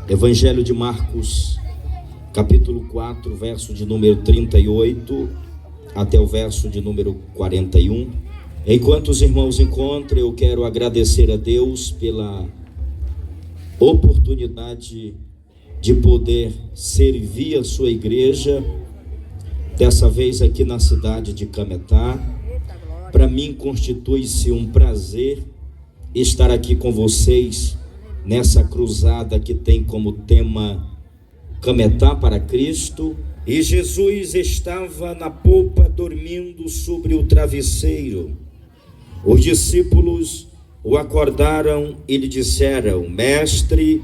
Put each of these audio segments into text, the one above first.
Evangelho de Marcos, capítulo 4, verso de número 38 até o verso de número 41. Enquanto os irmãos encontram, eu quero agradecer a Deus pela oportunidade de poder servir a sua igreja, dessa vez aqui na cidade de Cametá. Para mim constitui-se um prazer estar aqui com vocês nessa cruzada que tem como tema Cametá para Cristo. E Jesus estava na polpa dormindo sobre o travesseiro. Os discípulos o acordaram e lhe disseram: Mestre,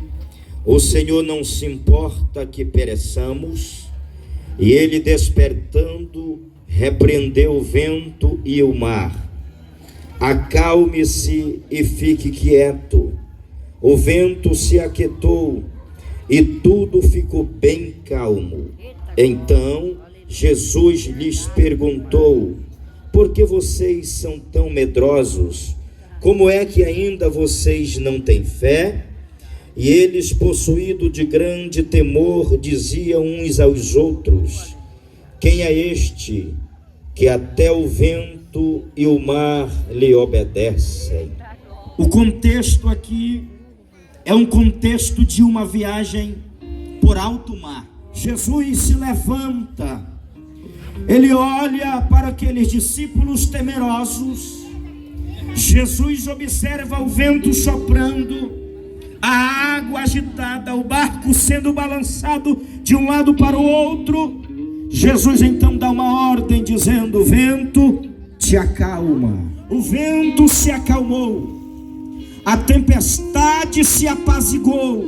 o Senhor não se importa que pereçamos? E ele, despertando, repreendeu o vento e o mar. Acalme-se e fique quieto. O vento se aquietou e tudo ficou bem calmo. Então Jesus lhes perguntou: por que vocês são tão medrosos? Como é que ainda vocês não têm fé? E eles, possuídos de grande temor, diziam uns aos outros: quem é este que até o vento e o mar lhe obedecem? O contexto aqui é um contexto de uma viagem por alto mar. Jesus se levanta, ele olha para aqueles discípulos temerosos. Jesus observa o vento soprando, a água agitada, o barco sendo balançado de um lado para o outro. Jesus então dá uma ordem dizendo: vento, te acalma. O vento se acalmou, a tempestade se apaziguou,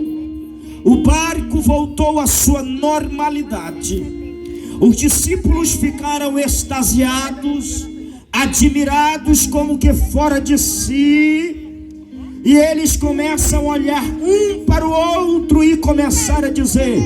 o barco voltou à sua normalidade. Os discípulos ficaram extasiados, admirados, como que fora de si. E eles começam a olhar um para o outro e começaram a dizer: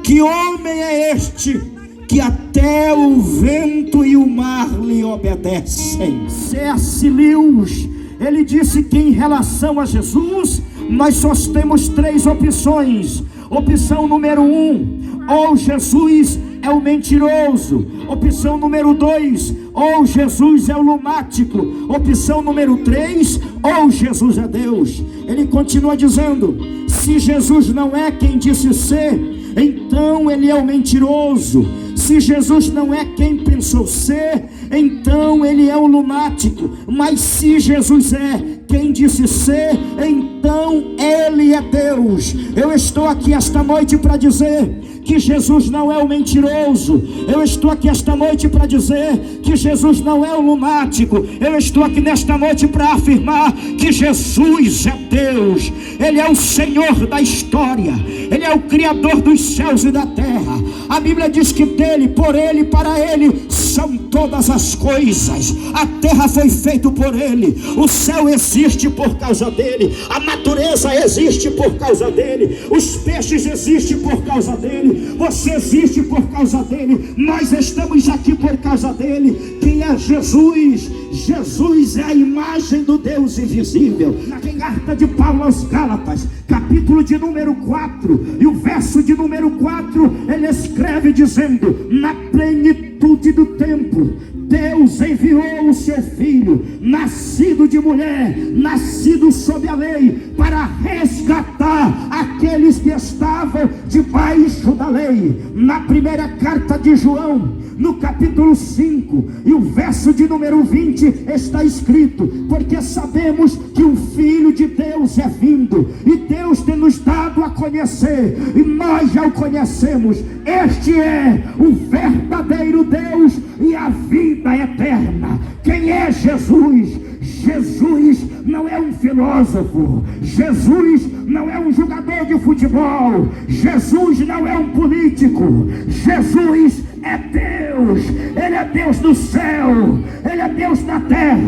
que homem é este que até o vento e o mar lhe obedecem? C.S. Lewis, ele disse que em relação a Jesus, nós só temos três opções. Opção número 1, ou Jesus é o mentiroso. Opção número 2, ou Jesus é o lunático. Opção número 3, ou Jesus é Deus. Ele continua dizendo: se Jesus não é quem disse ser, então ele é o mentiroso. Se Jesus não é quem pensou ser, então ele é o lunático. Mas se Jesus é quem disse ser, então ele é Deus. Eu estou aqui esta noite para dizer que Jesus não é o mentiroso. Eu estou aqui esta noite para dizer que Jesus não é o lunático. Eu estou aqui nesta noite para afirmar que Jesus é Deus. Ele é o Senhor da história. Ele é o Criador dos céus e da terra. A Bíblia diz que dele, por ele, para ele são todas as coisas. A terra foi feita por ele, o céu existe por causa dele, a natureza existe por causa dele, os peixes existem por causa dele, você existe por causa dele, nós estamos aqui por causa dele. Quem é Jesus? Jesus é a imagem do Deus invisível. Na carta de Paulo aos Gálatas, capítulo de número 4 e o verso de número 4, ele escreve dizendo: na plenitude do tempo, Deus enviou o seu Filho, nascido de mulher, nascido sob a lei, para resgatar aqueles que estavam debaixo da lei. Na primeira carta de João, no capítulo 5 e o verso de número 20, está escrito: porque sabemos que o Filho de Deus é vindo, e Deus tem nos dado a conhecer, e nós já o conhecemos. Este é o verdadeiro Deus e a vida eterna. Quem é Jesus? Jesus não é um filósofo, Jesus não é um jogador de futebol, Jesus não é um político, Jesus é Deus. Ele é Deus do céu, ele é Deus da terra,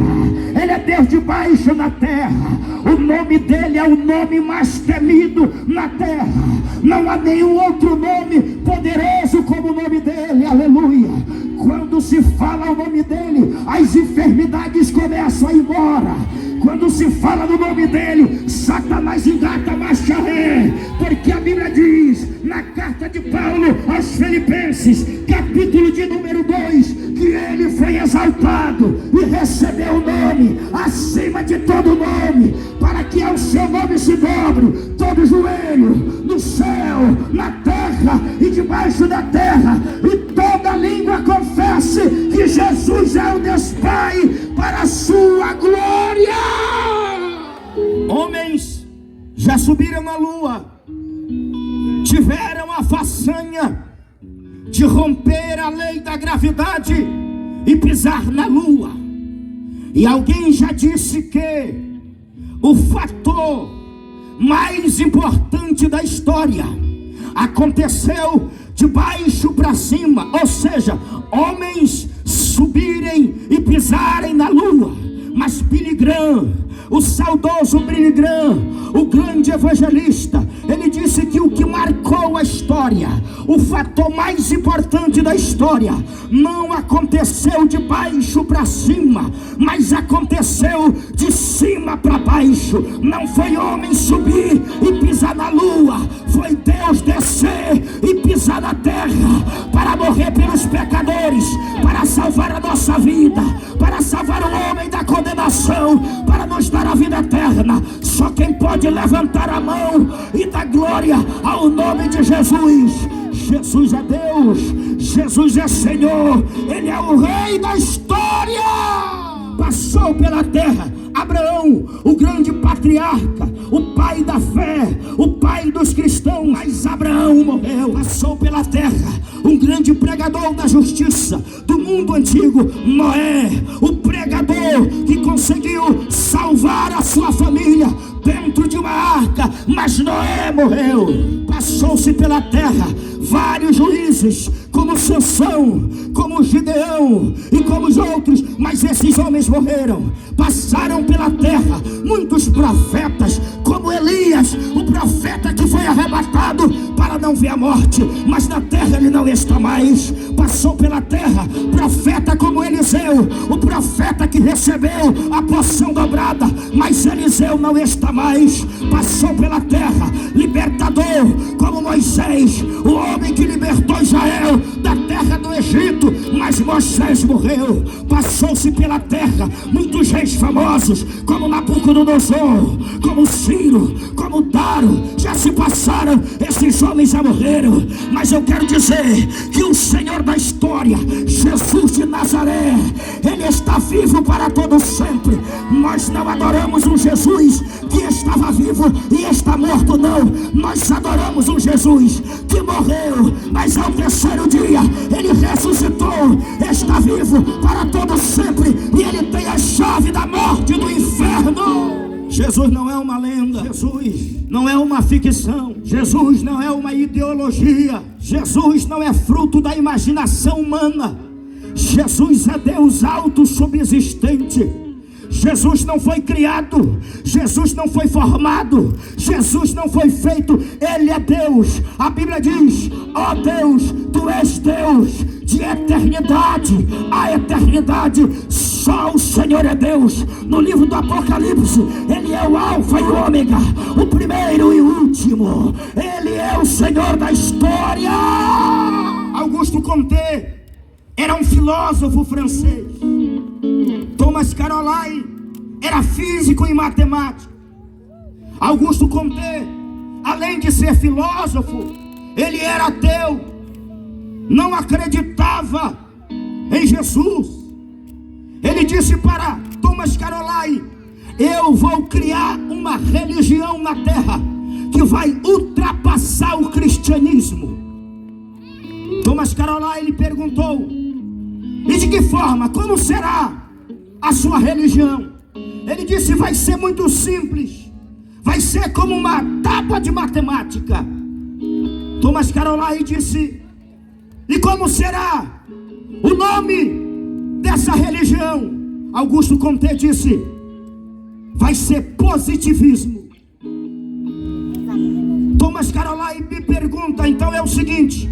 ele é Deus debaixo da terra. O nome dele é o nome mais temido na terra. Não há nenhum outro nome poderoso como o nome dele. Aleluia. Quando se fala o nome dele, as enfermidades começam a ir embora. Quando se fala no nome dele, Satanás engata marcha ré, porque a Bíblia na carta de Paulo aos Filipenses, capítulo de número 2, que ele foi exaltado e recebeu o nome acima de todo nome, para que ao seu nome se dobre todo joelho, no céu, na terra e debaixo da terra, e toda língua confesse que Jesus é o Deus Pai, para a sua glória. Homens já subiram na lua, tiveram a façanha de romper a lei da gravidade e pisar na lua. E alguém já disse que o fator mais importante da história aconteceu de baixo para cima, ou seja, homens subirem e pisarem na lua. Mas Billy Graham, o saudoso Billy Graham, o grande evangelista, ele disse que o que marcou a história, o fator mais importante da história, não aconteceu de baixo para cima, mas aconteceu de cima para baixo. Não foi homem subir e pisar na lua, foi Deus descer e pisar na terra, para morrer pelos pecadores, para salvar a nossa vida, para salvar o homem da condenação, para nos dar a vida eterna. Só quem pode levantar a mão e dar glória ao nome de Jesus. Jesus é Deus, Jesus é Senhor, Ele é o Rei da história. Passou pela terra Abraão, o grande patriarca, o pai da fé, o pai dos cristãos. Mas Abraão morreu. Passou pela terra um grande pregador da justiça do mundo antigo, Noé, o pregador que conseguiu salvar a sua família dentro de uma arca, mas Noé morreu. Passou-se pela terra vários juízes, como Sansão, como Gideão e como os outros, mas esses homens morreram. Passaram pela terra muitos profetas, como Elias, o profeta que foi arrebatado para não ver a morte, mas na terra ele não está mais. Passou pela terra profeta como Eliseu, o profeta que recebeu a porção dobrada, mas Eliseu não está mais. Passou pela terra libertador como Moisés, o homem que libertou Israel da terra do Egito, mas Moisés morreu. Passou-se pela terra muitos reis famosos, como Nabucodonosor, como Ciro, como Daro. Já se passaram, esses homens já morreram. Mas eu quero dizer que o Senhor da história, Jesus de Nazaré, Ele está vivo para todo sempre. Nós não adoramos um Jesus que estava vivo e está morto, não. Nós adoramos um Jesus que morreu, mas ao terceiro dia Ele ressuscitou, está vivo para todo sempre, e Ele tem a chave da morte e do inferno. Jesus não é uma lenda, Jesus não é uma ficção, Jesus não é uma ideologia, Jesus não é fruto da imaginação humana, Jesus é Deus autossubsistente. Jesus não foi criado, Jesus não foi formado, Jesus não foi feito, Ele é Deus. A Bíblia diz: ó Deus, Tu és Deus de eternidade a eternidade, só o Senhor é Deus. No livro do Apocalipse, Ele é o Alfa e o Ômega, o primeiro e o último. Ele é o Senhor da história. Auguste Comte era um filósofo francês. Thomas Carlyle era físico e matemático. Auguste Comte, além de ser filósofo, ele era ateu, não acreditava em Jesus. Ele disse para Thomas Carlyle: eu vou criar uma religião na terra que vai ultrapassar o cristianismo. Thomas Carlyle perguntou: e de que forma? Como será a sua religião? Ele disse: vai ser muito simples, vai ser como uma tábua de matemática. Thomas Carlyle disse: e como será o nome dessa religião? Auguste Comte disse: vai ser positivismo. Thomas Carlyle me pergunta: então é o seguinte,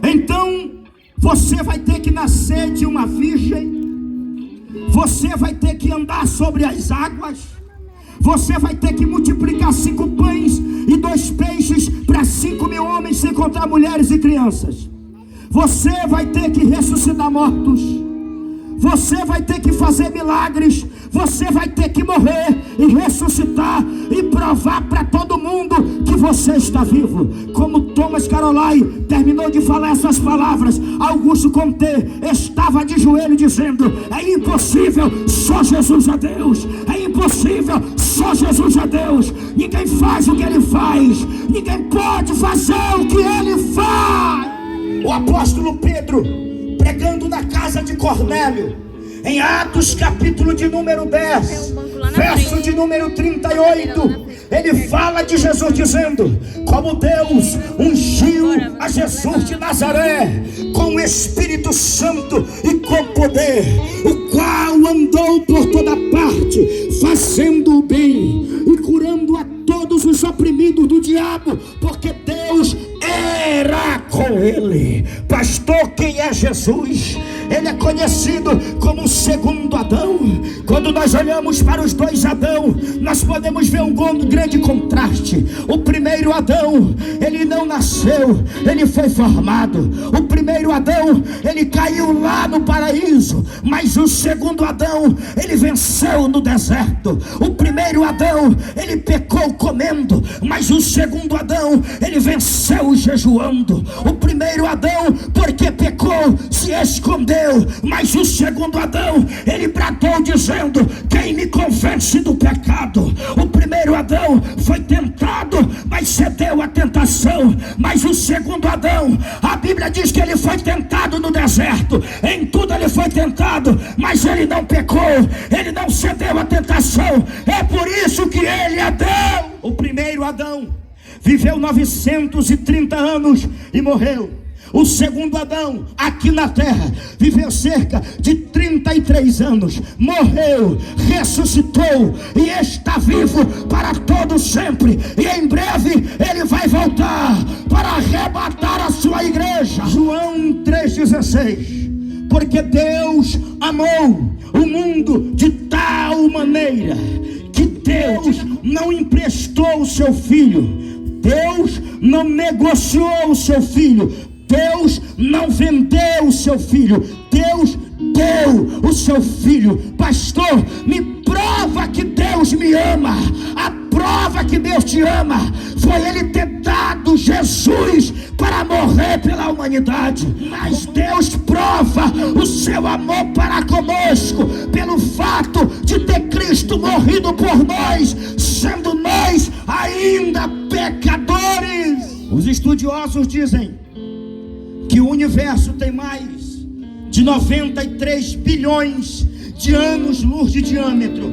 então você vai ter que nascer de uma virgem, você vai ter que andar sobre as águas, você vai ter que multiplicar 5 pães e 2 peixes para 5.000 homens encontrar mulheres e crianças. Você vai ter que ressuscitar mortos. Você vai ter que fazer milagres. Você vai ter que morrer e ressuscitar e provar para todo mundo que você está vivo. Como Thomas Carolai terminou de falar essas palavras, Augusto Comte estava de joelho dizendo: é impossível, só Jesus é Deus. É impossível, só Jesus é Deus. Ninguém faz o que Ele faz. Ninguém pode fazer o que Ele faz. O apóstolo Pedro, pregando na casa de Cornélio, em Atos capítulo de número 10, verso de número 38, ele fala de Jesus dizendo: como Deus ungiu a Jesus de Nazaré com o Espírito Santo e com poder, o qual andou por toda parte, fazendo o bem e curando a todos os oprimidos do diabo, porque Deus era com ele. Pastor, quem é Jesus? Ele é conhecido como o segundo Adão. Quando nós olhamos para os dois Adão, nós podemos ver um grande contraste. O primeiro Adão, ele não nasceu, ele foi formado. O primeiro Adão, ele caiu lá no paraíso, mas o segundo Adão, ele venceu no deserto. O primeiro Adão, ele pecou comendo, mas o segundo Adão, ele venceu jejuando. O primeiro Adão, porque pecou, se escondeu, mas o segundo Adão, ele bradou dizendo: quem me convence do pecado? O primeiro Adão foi tentado, mas cedeu à tentação. Mas o segundo Adão, a Bíblia diz que ele foi tentado no deserto. Em tudo ele foi tentado, mas ele não pecou, ele não cedeu à tentação. É por isso que ele é Deus. O primeiro Adão viveu 930 anos e morreu. O segundo Adão, aqui na terra, viveu cerca de 33 anos, morreu, ressuscitou e está vivo para todo sempre. E em breve ele vai voltar para arrebatar a sua igreja. João 3,16. Porque Deus amou o mundo de tal maneira que Deus não emprestou o seu filho, Deus não negociou o seu filho, Deus não vendeu o seu filho, Deus deu o seu filho. Pastor, me prova que Deus me ama. A prova que Deus te ama foi Ele ter dado Jesus para morrer pela humanidade. Mas Deus prova o seu amor para conosco pelo fato de ter Cristo morrido por nós, sendo nós ainda pecadores. Os estudiosos dizem que o universo tem mais de 93 bilhões de anos-luz de diâmetro.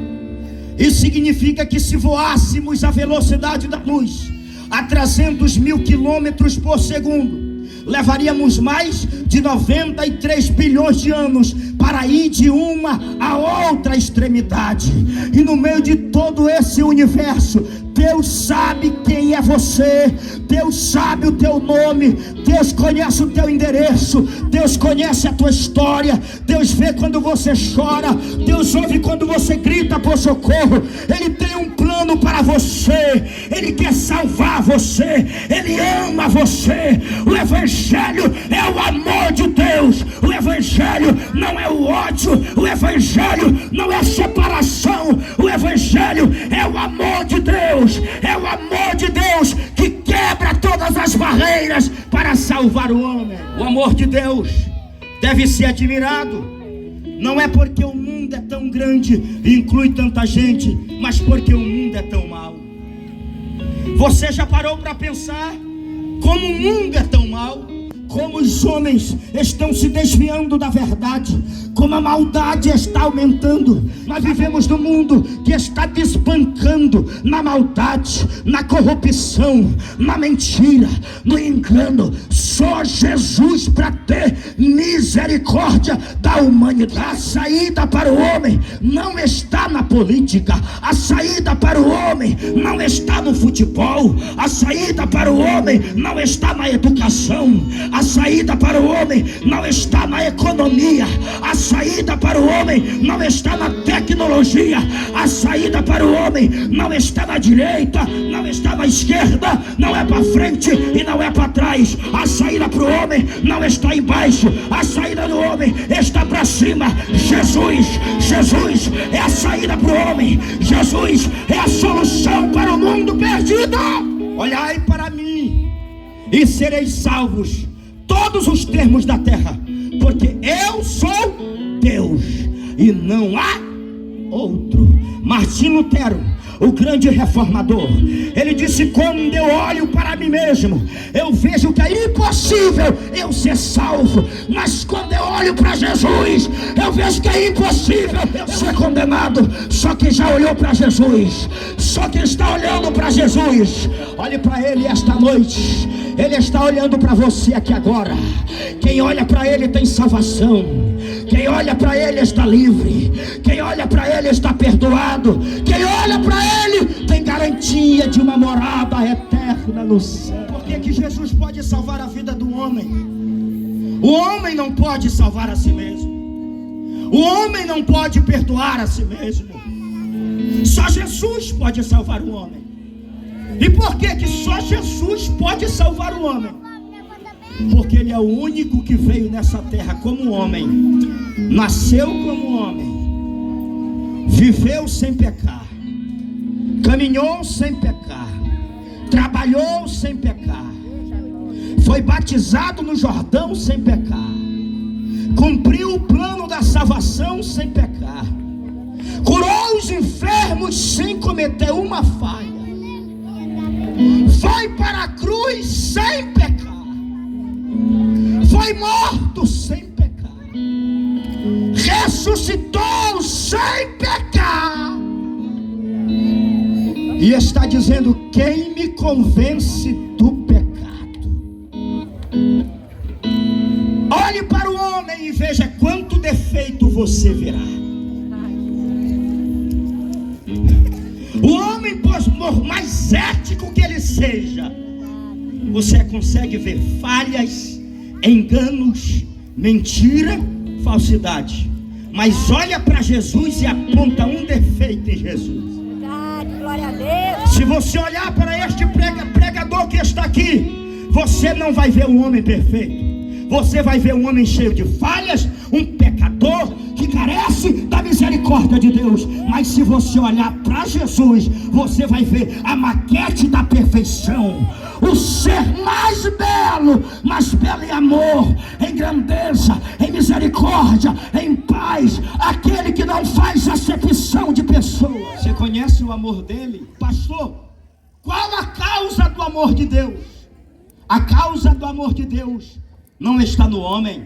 Isso significa que se voássemos a velocidade da luz a 300 mil quilômetros por segundo, levaríamos mais de 93 bilhões de anos para ir de uma a outra extremidade. E no meio de todo esse universo, Deus sabe quem é você, Deus sabe o teu nome, Deus conhece o teu endereço, Deus conhece a tua história, Deus vê quando você chora, Deus ouve quando você grita por socorro. Ele tem um plano para você, Ele quer salvar você, Ele ama você. O Evangelho é o amor de Deus, o Evangelho não é o ódio, o Evangelho não é separação, o Evangelho é o amor de Deus. É o amor de Deus que quebra todas as barreiras para salvar o homem. O amor de Deus deve ser admirado. Não é porque o mundo é tão grande e inclui tanta gente, mas porque o mundo é tão mau. Você já parou para pensar como o mundo é tão mau? Como os homens estão se desviando da verdade, como a maldade está aumentando. Nós vivemos num mundo que está desbancando na maldade, na corrupção, na mentira, no engano. Só só Jesus para ter misericórdia da humanidade. A saída para o homem não está na política, a saída para o homem não está no futebol, a saída para o homem não está na educação, a saída para o homem não está na economia, a saída para o homem não está na tecnologia, a saída para o homem não está na direita, não está na esquerda, não é para frente e não é para trás. A saída para o homem não está embaixo, a saída do homem está para cima. Jesus é a saída para o homem, Jesus é a solução para o mundo perdido. Olhai para mim e sereis salvos, todos os termos da terra, porque eu sou Deus e não há outro. Martim Lutero, o grande reformador, ele disse: quando eu olho para mim mesmo, eu vejo que é impossível eu ser salvo, mas quando eu olho para Jesus, eu vejo que é impossível eu ser condenado. Só quem já olhou para Jesus, só quem está olhando para Jesus, olhe para Ele esta noite. Ele está olhando para você aqui agora. Quem olha para Ele tem salvação, quem olha para Ele está livre, quem olha para Ele está perdoado, quem olha para Ele tem garantia de uma morada eterna no céu. Por que Jesus pode salvar a vida do homem? O homem não pode salvar a si mesmo, o homem não pode perdoar a si mesmo. Só Jesus pode salvar o homem. E por que só Jesus pode salvar o homem? Porque Ele é o único que veio nessa terra como homem, nasceu como homem, viveu sem pecar, caminhou sem pecar, trabalhou sem pecar, foi batizado no Jordão sem pecar, cumpriu o plano da salvação sem pecar, curou os enfermos sem cometer uma falha, foi para a cruz sem pecar, foi morto sem pecar, ressuscitou sem pecar, e está dizendo: quem me convence do pecado? Olhe para o homem e veja quanto defeito você verá. O homem, por mais ético que ele seja, você consegue ver falhas, enganos, mentira, falsidade. Mas olha para Jesus e aponta um defeito em Jesus. Glória a Deus. Se você olhar para este pregador que está aqui, você não vai ver um homem perfeito. Você vai ver um homem cheio de falhas, um pecador que carece da misericórdia de Deus. Mas se você olhar para Jesus, você vai ver a maquete da perfeição, o ser mais belo em amor, em grandeza, em misericórdia, em paz, aquele que não faz acepção de pessoas. Você conhece o amor dele? Pastor, qual a causa do amor de Deus? A causa do amor de Deus não está no homem.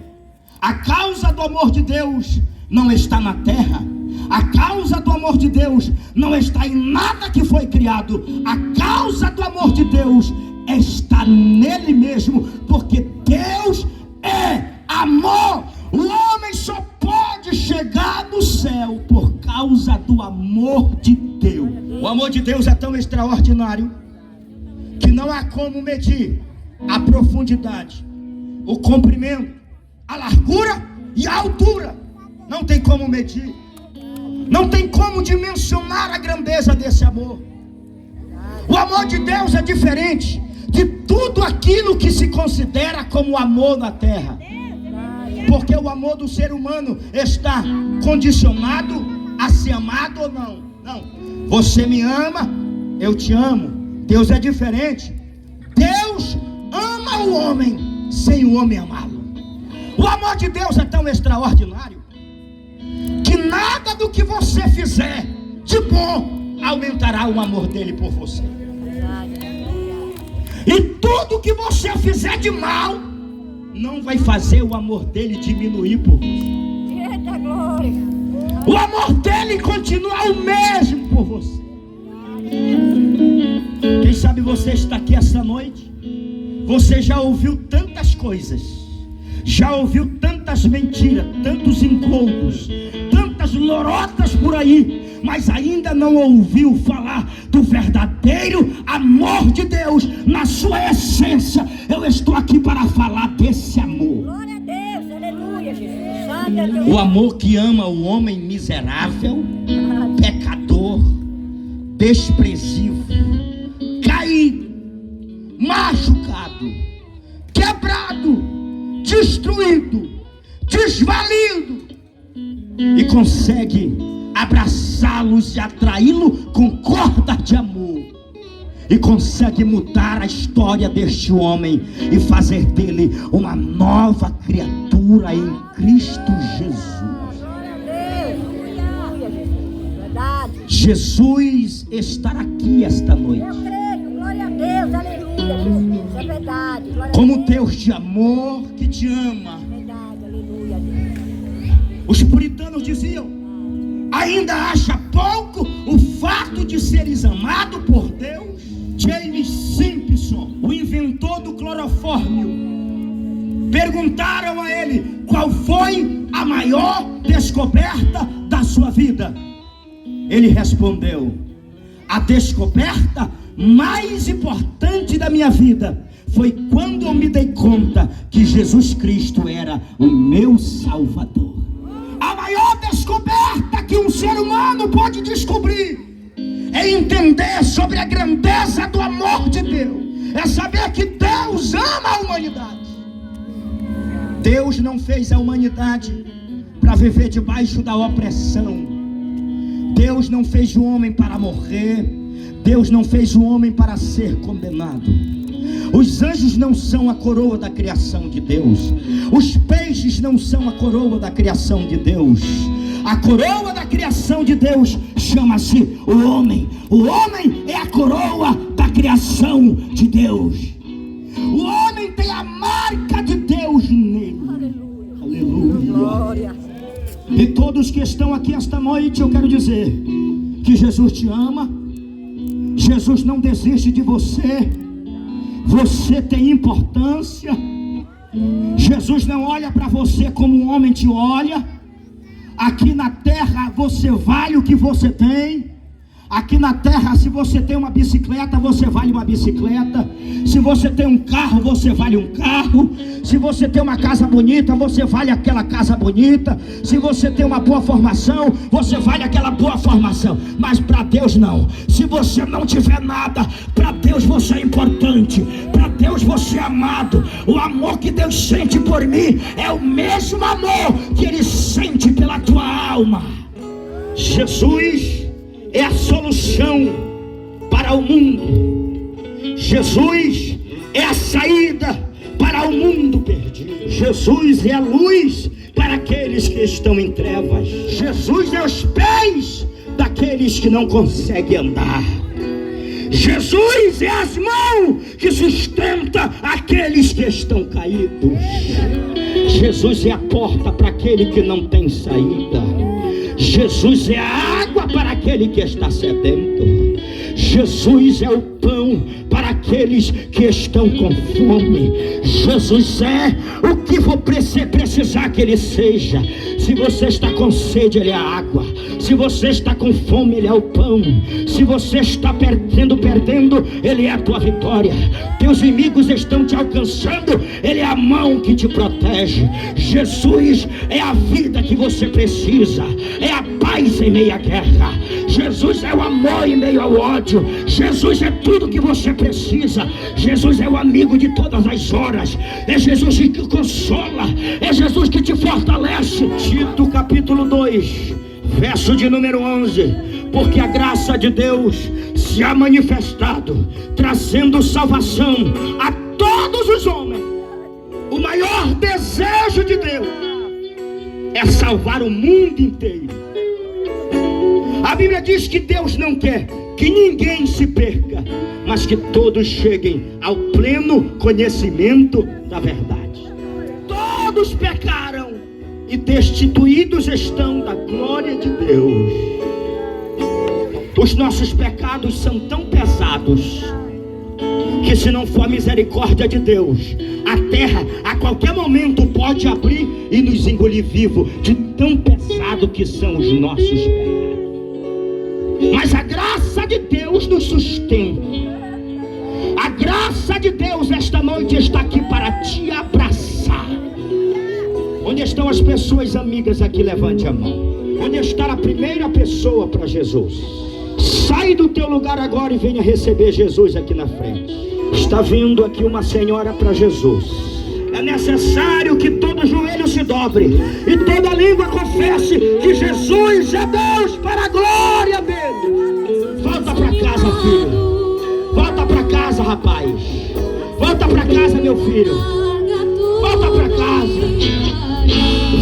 A causa do amor de Deus não está na terra. A causa do amor de Deus não está em nada que foi criado. A causa do amor de Deus está nele mesmo, porque Deus é amor. O homem só pode chegar no céu por causa do amor de Deus. O amor de Deus é tão extraordinário que não há como medir a profundidade, o comprimento, a largura e a altura. Não tem como medir, não tem como dimensionar a grandeza desse amor. O amor de Deus é diferente de tudo aquilo que se considera como amor na terra, porque o amor do ser humano está condicionado a ser amado ou não. Não, você me ama, eu te amo. Deus é diferente. Deus ama o homem sem o homem amá-lo. O amor de Deus é tão extraordinário que nada do que você fizer de bom aumentará o amor dele por você. E tudo que você fizer de mal não vai fazer o amor dele diminuir por você. Eita glória. O amor dele continua o mesmo por você. Quem sabe você está aqui essa noite, você já ouviu tantas coisas coisas, já ouviu tantas mentiras, tantos encontros, tantas lorotas por aí, mas ainda não ouviu falar do verdadeiro amor de Deus na sua essência. Eu estou aqui para falar desse amor. Glória a Deus, aleluia, Jesus. Santo é Deus. O amor que ama o homem miserável, pecador, desprezível, caído, machucado, quebrado, destruído, desvalido, e consegue abraçá-los e atraí-lo com corda de amor, e consegue mudar a história deste homem e fazer dele uma nova criatura em Cristo Jesus. Glória a Deus, aleluia, Jesus. Verdade. Jesus estará aqui esta noite. Eu creio, glória a Deus, aleluia, Jesus. É verdade, glória a Como Deus. Deus de amor que te ama. Verdade, aleluia, Deus. Os puritanos diziam: ainda acha pouco o fato de seres amado por Deus? James Simpson, o inventor do clorofórmio, perguntaram a ele qual foi a maior descoberta da sua vida. Ele respondeu: a descoberta mais importante da minha vida foi quando eu me dei conta que Jesus Cristo era o meu Salvador. A maior descoberta que um ser humano pode descobrir é entender sobre a grandeza do amor de Deus, é saber que Deus ama a humanidade. Deus não fez a humanidade para viver debaixo da opressão. Deus não fez o homem para morrer. Deus não fez o homem para ser condenado. Os anjos não são a coroa da criação de Deus. Os peixes não são a coroa da criação de Deus. A coroa da criação de Deus chama-se o homem. O homem é a coroa da criação de Deus. O homem tem a marca de Deus nele. Aleluia. Glória. E todos que estão aqui esta noite, eu quero dizer que Jesus te ama. Jesus não desiste de você. Você tem importância. Jesus não olha para você como um homem te olha. Aqui na terra você vale o que você tem. Aqui na terra, se você tem uma bicicleta, você vale uma bicicleta. Se você tem um carro, você vale um carro. Se você tem uma casa bonita, você vale aquela casa bonita. Se você tem uma boa formação, você vale aquela boa formação. Mas para Deus não. Se você não tiver nada, para Deus você é importante. Para Deus você é amado. O amor que Deus sente por mim é o mesmo amor que Ele sente pela tua alma. Jesus é a solução para o mundo. Jesus é a saída para o mundo perdido. Jesus é a luz para aqueles que estão em trevas. Jesus é os pés daqueles que não conseguem andar. Jesus é as mãos que sustenta aqueles que estão caídos. Jesus é a porta para aquele que não tem saída. Jesus é a água para aquele que está sedento. Jesus é o pão para aqueles que estão com fome. Jesus é o que você precisar que Ele seja. Se você está com sede, Ele é a água. Se você está com fome, Ele é o pão. Se você está perdendo, Ele é a tua vitória. Teus inimigos estão te alcançando, Ele é a mão que te protege. Jesus é a vida que você precisa. É a paz em meio à guerra. Jesus é o amor em meio ao ódio. Jesus é tudo que você precisa. Jesus é o amigo de todas as horas. É Jesus que te consola. É Jesus que te fortalece. Tito capítulo 2, verso de número 11. Porque a graça de Deus se ha manifestado, trazendo salvação a todos os homens. O maior desejo de Deus é salvar o mundo inteiro. A Bíblia diz que Deus não quer que ninguém se perca, mas que todos cheguem ao pleno conhecimento da verdade. Todos pecaram e destituídos estão da glória de Deus. Os nossos pecados são tão pesados que se não for a misericórdia de Deus, a terra a qualquer momento pode abrir e nos engolir vivo, de tão pesado que são os nossos pecados. Mas a graça de Deus nos sustenta. A graça de Deus esta noite está aqui para te abraçar. Onde estão as pessoas amigas aqui? Levante a mão. Onde está a primeira pessoa para Jesus? Sai do teu lugar agora e venha receber Jesus aqui na frente. Está vindo aqui uma senhora para Jesus. É necessário que todo joelho se dobre e toda língua confesse que Jesus é Deus, para a glória dele. Volta para casa, filho. Volta para casa, rapaz. Volta para casa, meu filho. Volta para casa.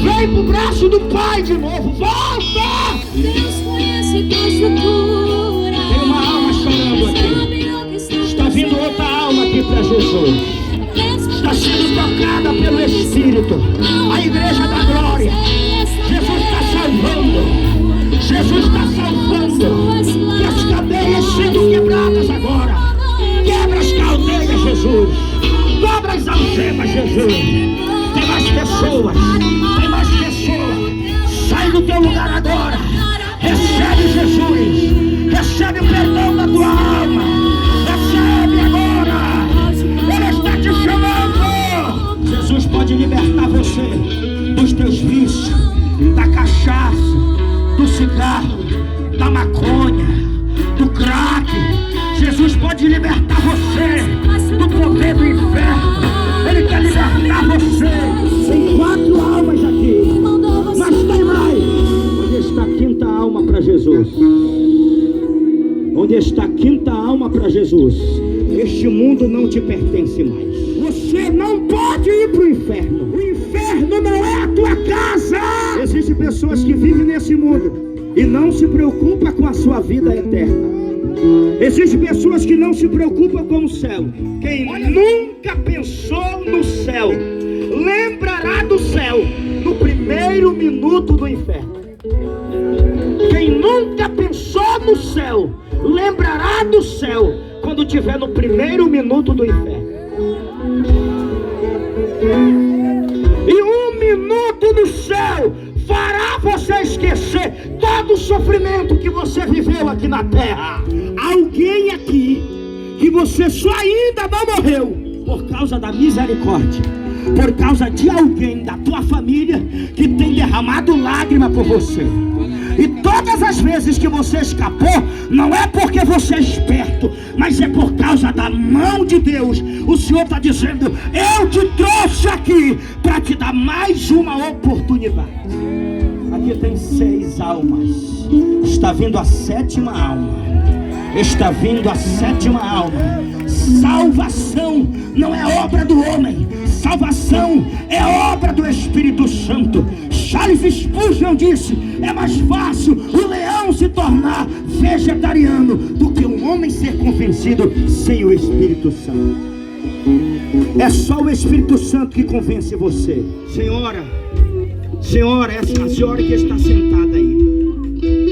Vem pro braço do Pai de novo. Volta! Deus conhece tua estrutura. Tem uma alma chorando aqui. Está vindo outra alma aqui para Jesus. Está sendo tocada pelo Espírito. A igreja da glória. Jesus está salvando. Jesus está salvando. E as cadeias sendo quebradas agora. Quebra as cadeias, Jesus. Dobra as algemas, Jesus. Tem mais pessoas. Tem mais pessoas. Sai do teu lugar agora. Recebe Jesus. Recebe o perdão da tua alma. Recebe agora. Ele está te chamando. Jesus pode libertar você dos teus vícios, da cachaça, do cigarro, da maconha, do crack. Jesus pode libertar você do poder do inferno. Ele quer libertar você. Tem 4 almas aqui, mas tem mais. Onde está a quinta alma para Jesus? Onde está a quinta alma para Jesus? Este mundo não te pertence mais. Você não pode ir para o inferno. O inferno não é a tua casa. Existem pessoas que vivem nesse mundo e não se preocupam com a sua vida eterna. Existem pessoas que não se preocupam com o céu. Quem nunca pensou no céu, lembrará do céu no primeiro minuto do inferno. Quem nunca pensou no céu, lembrará do céu quando estiver no primeiro minuto do inferno. E 1 minuto no céu fará você esquecer todo o sofrimento que você viveu aqui na terra. Alguém aqui que você só ainda não morreu por causa da misericórdia, por causa de alguém da tua família que tem derramado lágrima por você. E todas as vezes que você escapou, não é porque você é esperto, mas é por causa da mão de Deus. O Senhor está dizendo: eu te trouxe aqui para te dar mais uma oportunidade. Aqui tem 6 almas. Está vindo a 7ª alma. Está vindo a 7ª alma. Salvação não é obra do homem. Salvação é obra do Espírito Santo. Charles Spurgeon disse: é mais fácil o leão se tornar vegetariano do que um homem ser convencido sem o Espírito Santo. É só o Espírito Santo que convence você. Senhora, essa senhora que está sentada aí,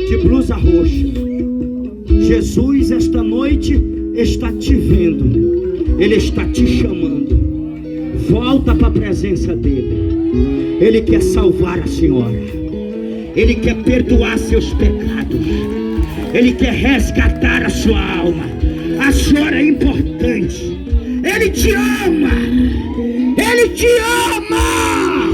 de blusa roxa, Jesus esta noite está te vendo. Ele está te chamando. Volta para a presença dele. Ele quer salvar a senhora. Ele quer perdoar seus pecados. Ele quer resgatar a sua alma. A senhora é importante. Ele te ama. Ele te ama.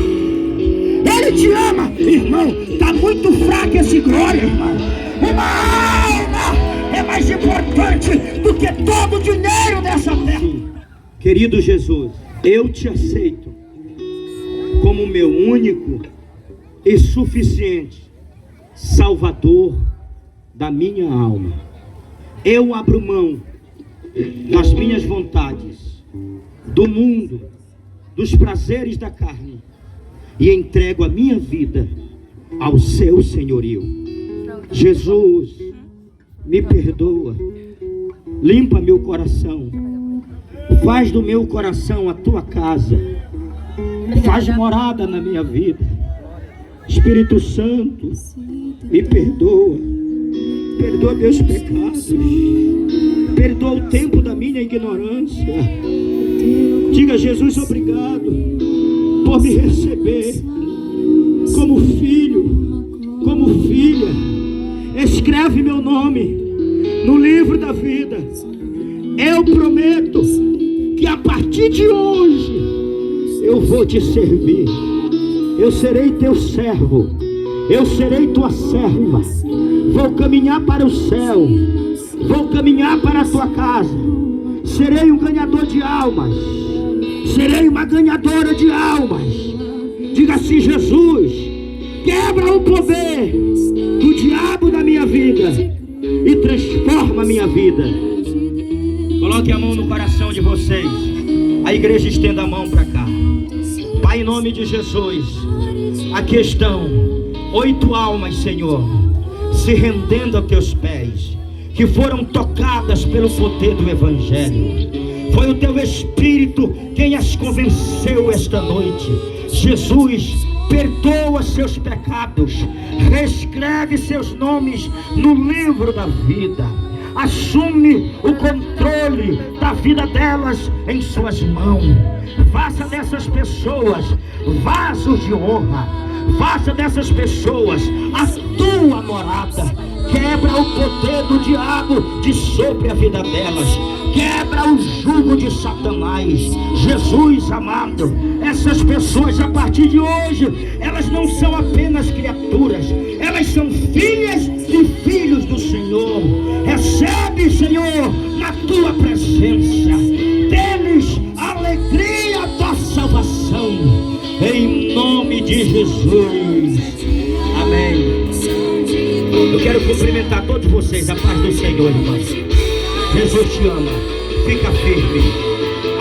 Ele te ama. Irmão, está muito fraco esse glória, irmão. Uma alma é mais importante do que todo o dinheiro dessa terra. Querido Jesus, eu te aceito como meu único e suficiente Salvador da minha alma. Eu abro mão das minhas vontades, do mundo, dos prazeres da carne e entrego a minha vida ao seu senhorio. Jesus, me perdoa, limpa meu coração, faz do meu coração a tua casa, faz morada na minha vida. Espírito Santo, me perdoa, perdoa meus pecados, Perdoa o tempo da minha ignorância. Diga: Jesus, obrigado por me receber como filho, como filha. Escreve meu nome no livro da vida. Eu prometo que a partir de hoje eu vou te servir. Eu serei teu servo, eu serei tua serva. Vou caminhar para o céu, vou caminhar para a tua casa. Serei um ganhador de almas, serei uma ganhadora de almas. Diga assim: Jesus, quebra o poder do diabo na minha vida e transforma a minha vida. Coloque a mão no coração de vocês. A igreja estenda a mão para cá. Pai, em nome de Jesus, aqui estão 8 almas, Senhor, se rendendo a teus pés, que foram tocadas pelo poder do Evangelho. Foi o teu Espírito quem as convenceu esta noite. Jesus, perdoa seus pecados, reescreve seus nomes no livro da vida. Assume o controle da vida delas em suas mãos. Faça dessas pessoas vasos de honra. Faça dessas pessoas a tua morada. Quebra o poder do diabo de sobre a vida delas. Quebra o jugo de Satanás. Jesus amado, essas pessoas a partir de hoje, elas não são apenas criaturas, elas são filhas e filhos do Senhor. Recebe, Senhor, na tua presença deles a alegria da salvação, em nome de Jesus. Amém. Eu quero cumprimentar todos vocês. A paz do Senhor, irmãos. Jesus te ama. Fica firme.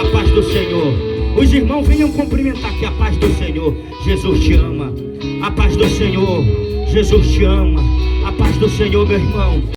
A paz do Senhor. Os irmãos venham cumprimentar aqui. A paz do Senhor. Jesus te ama. A paz do Senhor. Jesus te ama. A paz do Senhor, meu irmão.